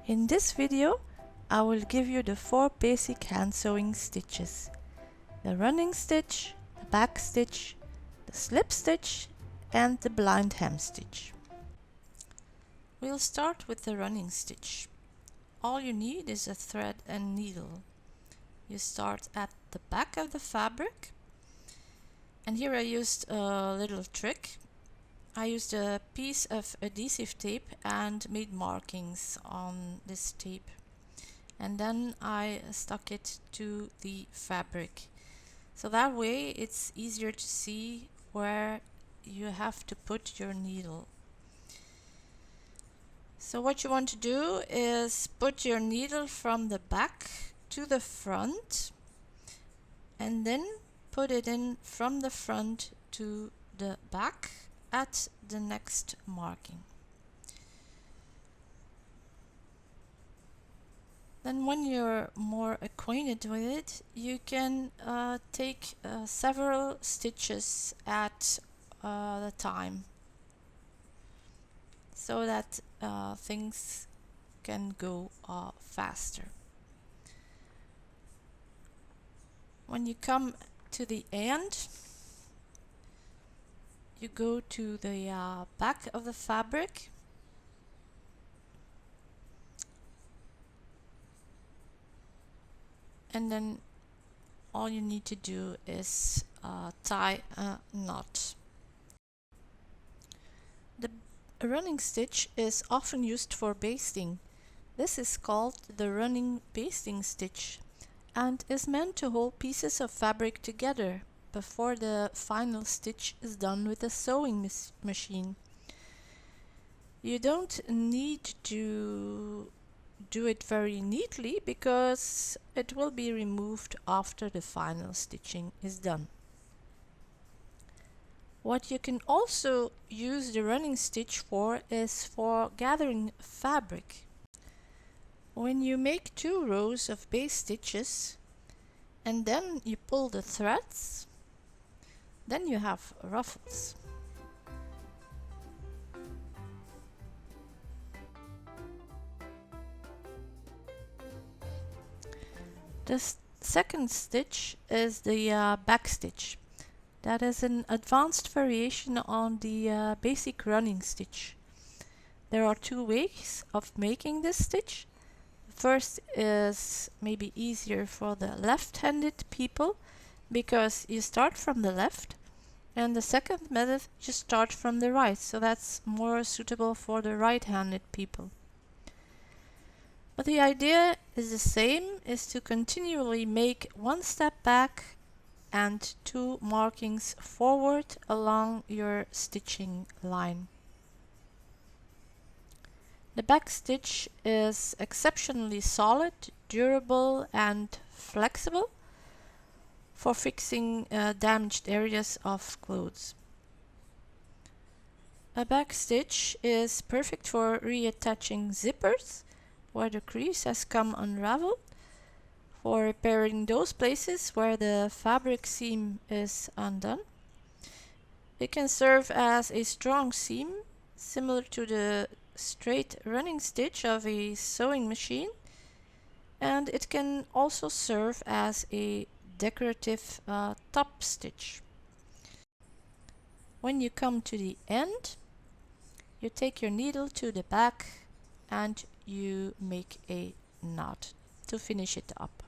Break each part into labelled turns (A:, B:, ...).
A: In this video, I will give you the 4 basic hand sewing stitches: the running stitch, the back stitch, the slip stitch and the blind hem stitch. We'll start with the running stitch. All you need is a thread and needle. You start at the back of the fabric, and here I used a little trick. I used a piece of adhesive tape and made markings on this tape, and then I stuck it to the fabric. So that way it's easier to see where you have to put your needle. So what you want to do is put your needle from the back to the front and then put it in from the front to the back at the next marking. Then when you're more acquainted with it, you can take several stitches at the time, so that things can go faster. When you come to the end, you go to the back of the fabric and then all you need to do is tie a knot. The running stitch is often used for basting. This is called the running basting stitch and is meant to hold pieces of fabric together before the final stitch is done with a sewing machine. You don't need to do it very neatly because it will be removed after the final stitching is done. What you can also use the running stitch for is for gathering fabric. When you make 2 rows of base stitches and then you pull the threads, then you have ruffles. The second stitch is the back stitch. That is an advanced variation on the basic running stitch. There are 2 ways of making this stitch. The first is maybe easier for the left-handed people because you start from the left, and the second method you start from the right, so that's more suitable for the right-handed people. But the idea is the same, is to continually make 1 step back and 2 markings forward along your stitching line. The back stitch is exceptionally solid, durable and flexible for fixing damaged areas of clothes. A back stitch is perfect for reattaching zippers where the crease has come unraveled, for repairing those places where the fabric seam is undone. It can serve as a strong seam, similar to the straight running stitch of a sewing machine, and it can also serve as a decorative top stitch. When you come to the end, you take your needle to the back and you make a knot to finish it up.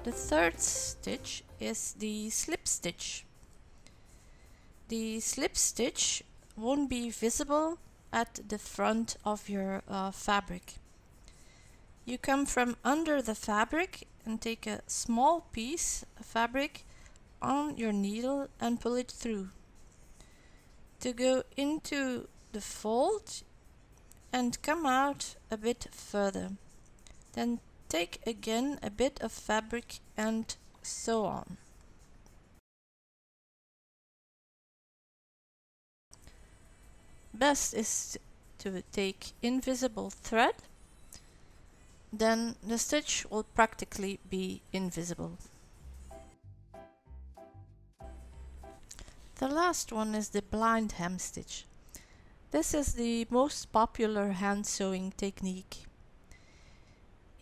A: The third stitch is the slip stitch. The slip stitch won't be visible at the front of your fabric. You come from under the fabric and take a small piece of fabric on your needle and pull it through. To go into the fold and come out a bit further. Then take again a bit of fabric and sew on. Best is to take invisible thread, then the stitch will practically be invisible. The last one is the blind hem stitch. This is the most popular hand sewing technique.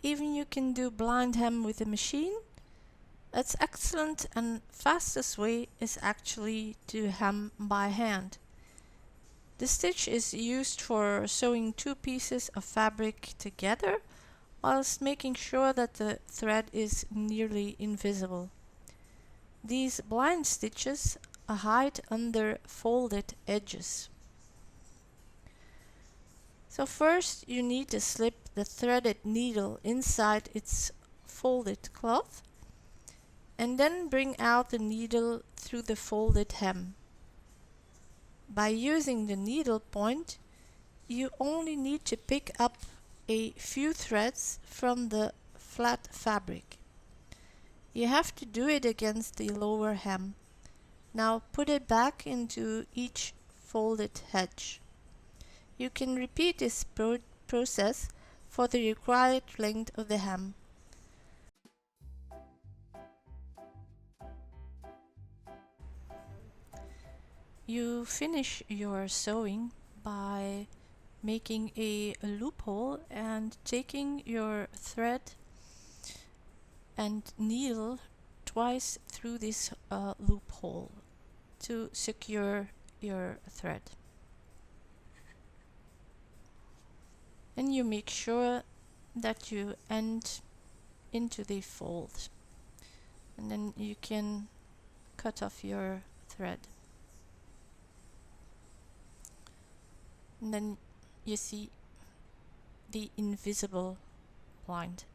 A: Even you can do blind hem with a machine. Its excellent and fastest way is actually to hem by hand. The stitch is used for sewing two pieces of fabric together whilst making sure that the thread is nearly invisible. These blind stitches hide under folded edges. So first you need to slip the threaded needle inside its folded cloth and then bring out the needle through the folded hem. By using the needle point, you only need to pick up a few threads from the flat fabric. You have to do it against the lower hem. Now put it back into each folded edge. You can repeat this process for the required length of the hem. You finish your sewing by making a loophole and taking your thread and needle twice through this loophole to secure your thread. And you make sure that you end into the fold, and then you can cut off your thread. And then you see the invisible blind